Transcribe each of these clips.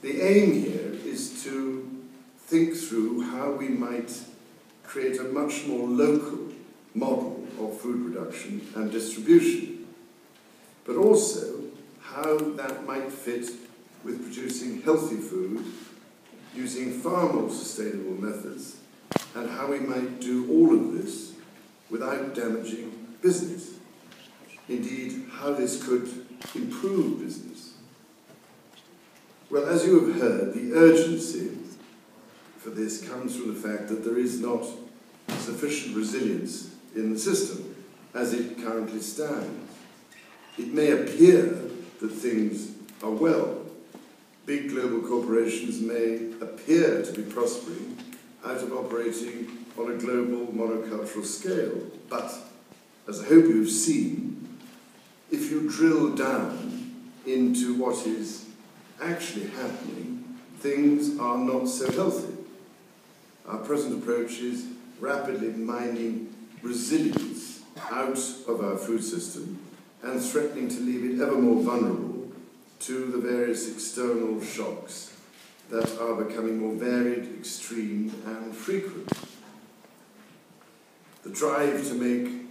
The aim here is to think through how we might create a much more local model of food production and distribution, but also how that might fit with producing healthy food using far more sustainable methods, and how we might do all of this without damaging business. Indeed, how this could improve business. Well, as you have heard, the urgency for this comes from the fact that there is not sufficient resilience in the system as it currently stands. It may appear that things are well. Big global corporations may appear to be prospering out of operating on a global monocultural scale. But, as I hope you've seen, if you drill down into what is actually happening, things are not so healthy. Our present approach is rapidly mining resilience out of our food system and threatening to leave it ever more vulnerable to the various external shocks that are becoming more varied, extreme, and frequent. The drive to make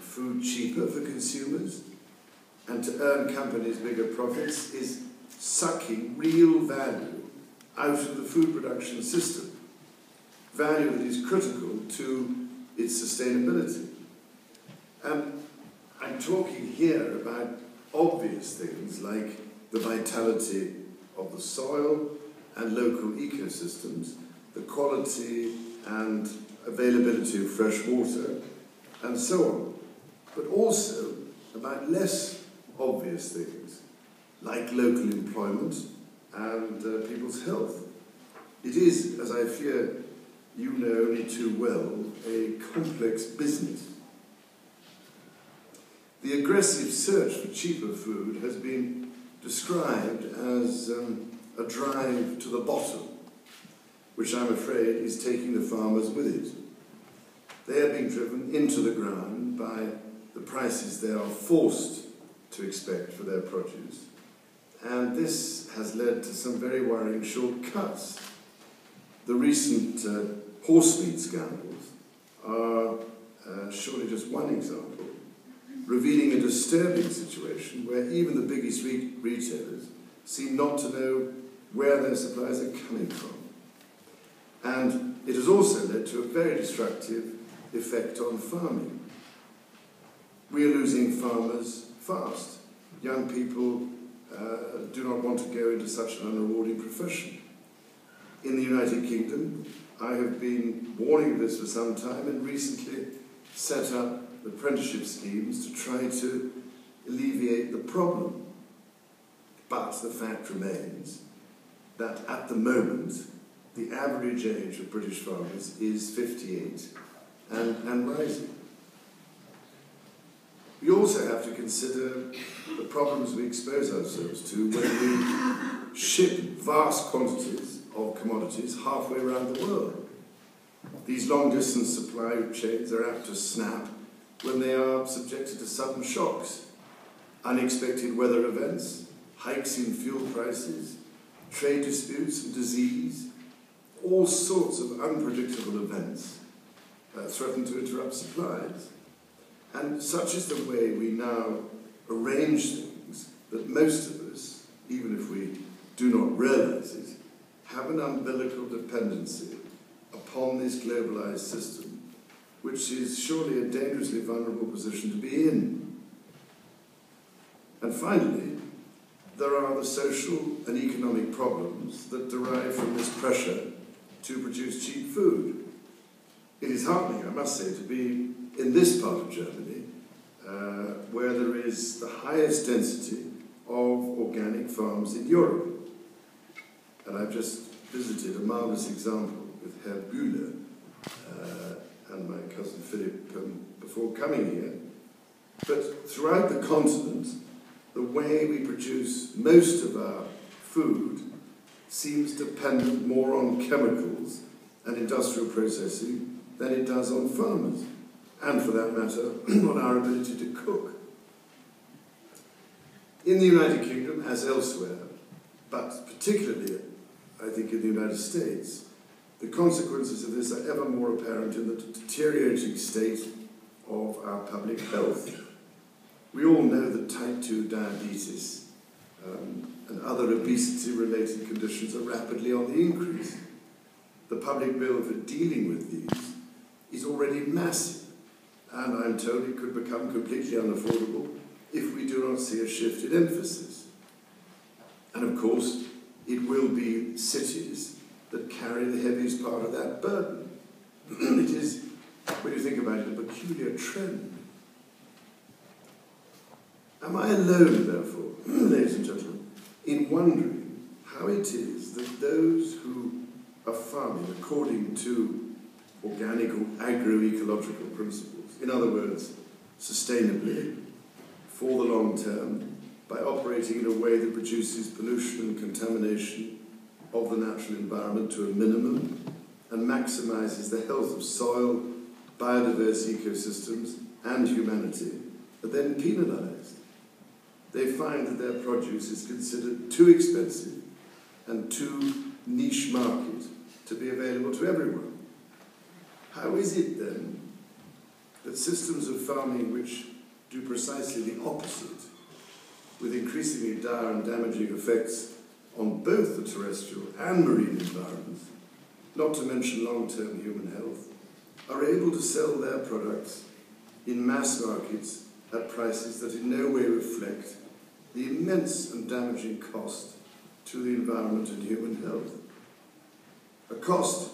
food cheaper for consumers and to earn companies bigger profits is sucking real value out of the food production system, value that is critical to its sustainability. And I'm talking here about obvious things like the vitality of the soil and local ecosystems, the quality and availability of fresh water, and so on. But also about less obvious things, like local employment and people's health. It is, as I fear you know only too well, a complex business. The aggressive search for cheaper food has been described as a drive to the bottom, which I'm afraid is taking the farmers with it. They are being driven into the ground by the prices they are forced to expect for their produce, and this has led to some very worrying shortcuts. The recent horse meat scandals are surely just one example, revealing a disturbing situation where even the biggest retailers seem not to know where their supplies are coming from. And it has also led to a very destructive effect on farming. We are losing farmers fast. Young people do not want to go into such an unrewarding profession. In the United Kingdom, I have been warning of this for some time and recently set up apprenticeship schemes to try to alleviate the problem. But the fact remains that at the moment, the average age of British farmers is 58 and rising. We also have to consider the problems we expose ourselves to when we ship vast quantities of commodities halfway around the world. These long-distance supply chains are apt to snap when they are subjected to sudden shocks, unexpected weather events, hikes in fuel prices, trade disputes and disease. All sorts of unpredictable events threaten to interrupt supplies. And such is the way we now arrange things that most of us, even if we do not realize it, have an umbilical dependency upon this globalized system, which is surely a dangerously vulnerable position to be in. And finally, there are the social and economic problems that derive from this pressure to produce cheap food. It is heartening, I must say, to be in this part of Germany, where there is the highest density of organic farms in Europe. And I've just visited a marvellous example with Herr Bühler and my cousin Philip before coming here. But throughout the continent, the way we produce most of our food seems dependent more on chemicals and industrial processing than it does on farmers, and for that matter, on our ability to cook. In the United Kingdom, as elsewhere, But particularly, I think, in the United States, the consequences of this are ever more apparent in the deteriorating state of our public health. We all know that type 2 diabetes and other obesity-related conditions are rapidly on the increase. The public bill for dealing with these is already massive, and I'm told it could become completely unaffordable if we do not see a shift in emphasis. And of course, it will be cities that carry the heaviest part of that burden. It is, when you think about it, a peculiar trend. Am I alone, therefore, ladies and gentlemen, in wondering how it is that those who are farming according to organic or agroecological principles, in other words, sustainably, for the long term, by operating in a way that produces pollution and contamination of the natural environment to a minimum and maximizes the health of soil, biodiverse ecosystems, and humanity, are then penalized. They find that their produce is considered too expensive and too niche market to be available to everyone. How is it then that systems of farming which do precisely the opposite, with increasingly dire and damaging effects on both the terrestrial and marine environments, not to mention long-term human health, are able to sell their products in mass markets at prices that in no way reflect the immense and damaging cost to the environment and human health? A cost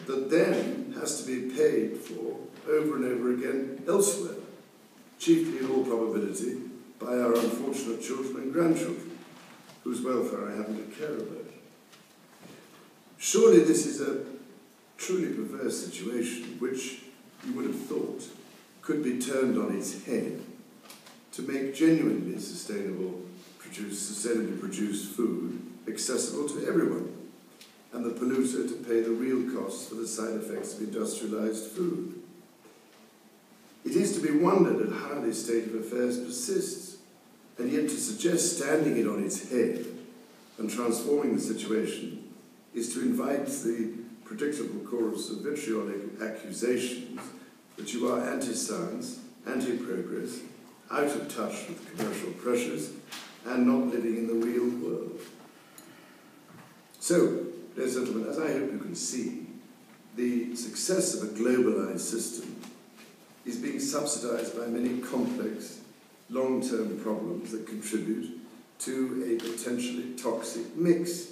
that then has to be paid for over and over again elsewhere, chiefly in all probability by our unfortunate children and grandchildren, whose welfare I happen to care about. Surely this is a truly perverse situation which you would have thought could be turned on its head to make genuinely sustainably produced food accessible to everyone, and the polluter to pay the real costs for the side effects of industrialized food. It is to be wondered at how this state of affairs persists, and yet to suggest standing it on its head and transforming the situation is to invite the predictable chorus of vitriolic accusations that you are anti-science, anti-progress, out of touch with commercial pressures, and not living in the real world. So, ladies and gentlemen, as I hope you can see, the success of a globalized system is being subsidized by many complex, long-term problems that contribute to a potentially toxic mix,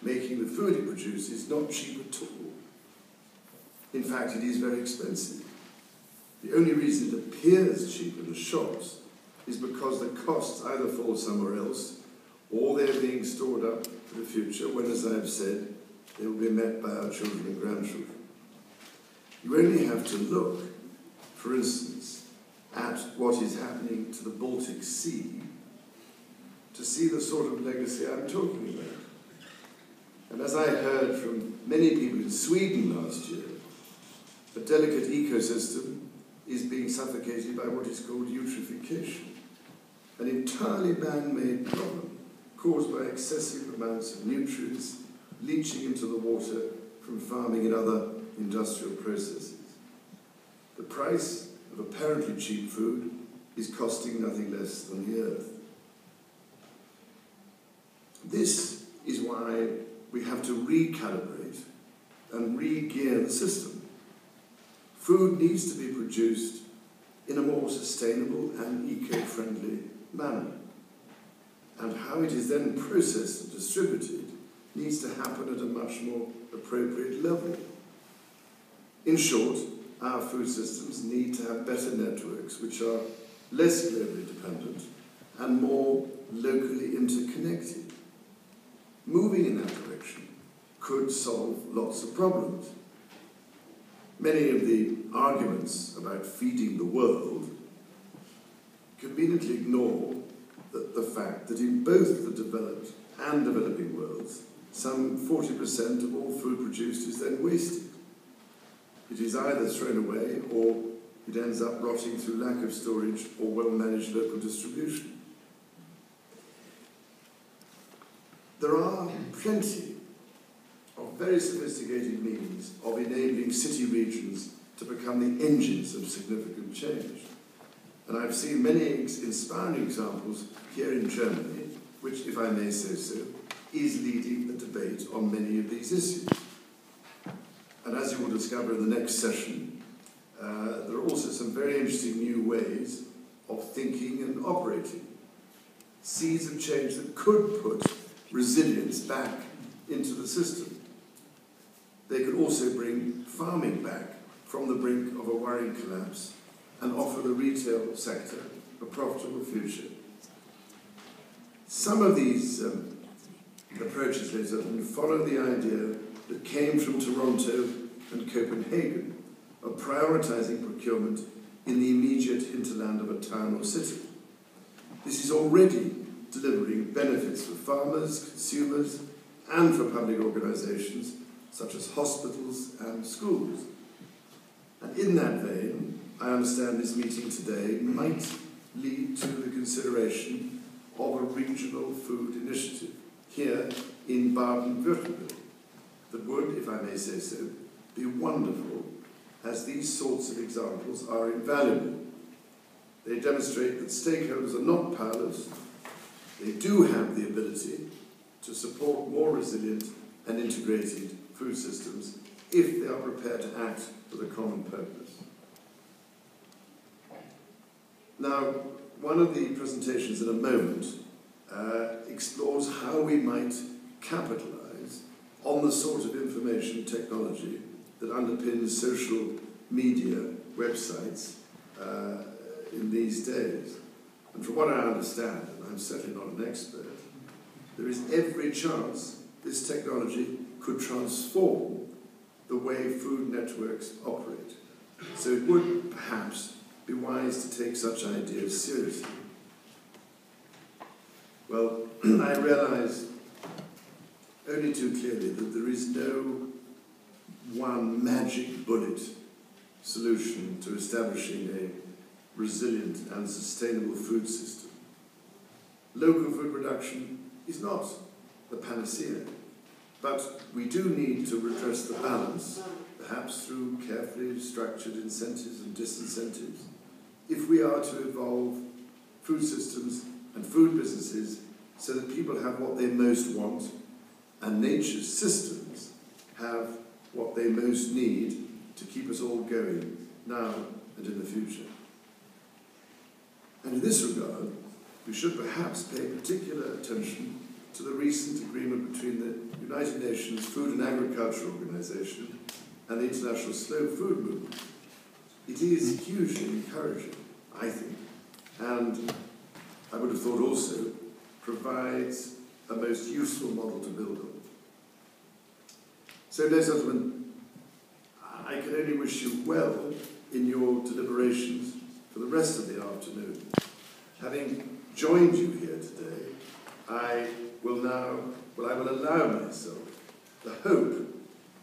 making the food it produces not cheap at all. In fact, it is very expensive. The only reason it appears cheap in the shops is because the costs either fall somewhere else or they're being stored up for the future when, as I've said, they will be met by our children and grandchildren. You only have to look, for instance, at what is happening to the Baltic Sea to see the sort of legacy I'm talking about. And as I heard from many people in Sweden last year, a delicate ecosystem is being suffocated by what is called eutrophication, an entirely man-made problem caused by excessive amounts of nutrients leaching into the water from farming and other industrial processes. The price of apparently cheap food is costing nothing less than the earth. This is why we have to recalibrate and re-gear the system. Food needs to be produced in a more sustainable and eco-friendly manner. And how it is then processed and distributed needs to happen at a much more appropriate level. In short, our food systems need to have better networks which are less globally dependent and more locally interconnected. Moving in that direction could solve lots of problems. Many of the arguments about feeding the world conveniently ignore the fact that in both the developed and developing worlds, some 40% of all food produced is then wasted. It is either thrown away or it ends up rotting through lack of storage or well-managed local distribution. There are plenty of very sophisticated means of enabling city regions to become the engines of significant change. And I've seen many inspiring examples here in Germany, which, if I may say so, is leading the debate on many of these issues. And as you will discover in the next session, there are also some very interesting new ways of thinking and operating. Seeds of change that could put resilience back into the system. They could also bring farming back from the brink of a worrying collapse and offer the retail sector a profitable future. Some of these approaches, ladies and gentlemen, follow the idea that came from Toronto and Copenhagen of prioritising procurement in the immediate hinterland of a town or city. This is already delivering benefits for farmers, consumers, and for public organisations such as hospitals and schools. And in that vein, I understand this meeting today might lead to the consideration of a regional food initiative here in Baden-Württemberg that would, if I may say so, be wonderful, as these sorts of examples are invaluable. They demonstrate that stakeholders are not powerless. They do have the ability to support more resilient and integrated food systems if they are prepared to act for the common purpose. Now, one of the presentations in a moment explores how we might capitalise on the sort of information technology that underpins social media websites in these days. And from what I understand, and I'm certainly not an expert, there is every chance this technology could transform the way food networks operate. So it would perhaps be wise to take such ideas seriously. Well, I realise only too clearly that there is no one magic bullet solution to establishing a resilient and sustainable food system. Local food production is not the panacea, but we do need to redress the balance, perhaps through carefully structured incentives and disincentives, if we are to evolve food systems and food businesses so that people have what they most want and nature's systems have what they most need to keep us all going now and in the future. And in this regard, we should perhaps pay particular attention to the recent agreement between the United Nations Food and Agriculture Organization and the International Slow Food Movement. It is hugely encouraging, I think, and I would have thought also provides a most useful model to build on. So, ladies and gentlemen, I can only wish you well in your deliberations for the rest of the afternoon. Having joined you here today, I will allow myself the hope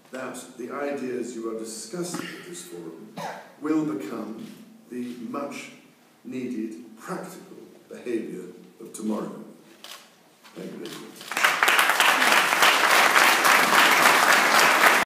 that the ideas you are discussing at this forum will become the much needed practical behaviour of tomorrow. Thank you.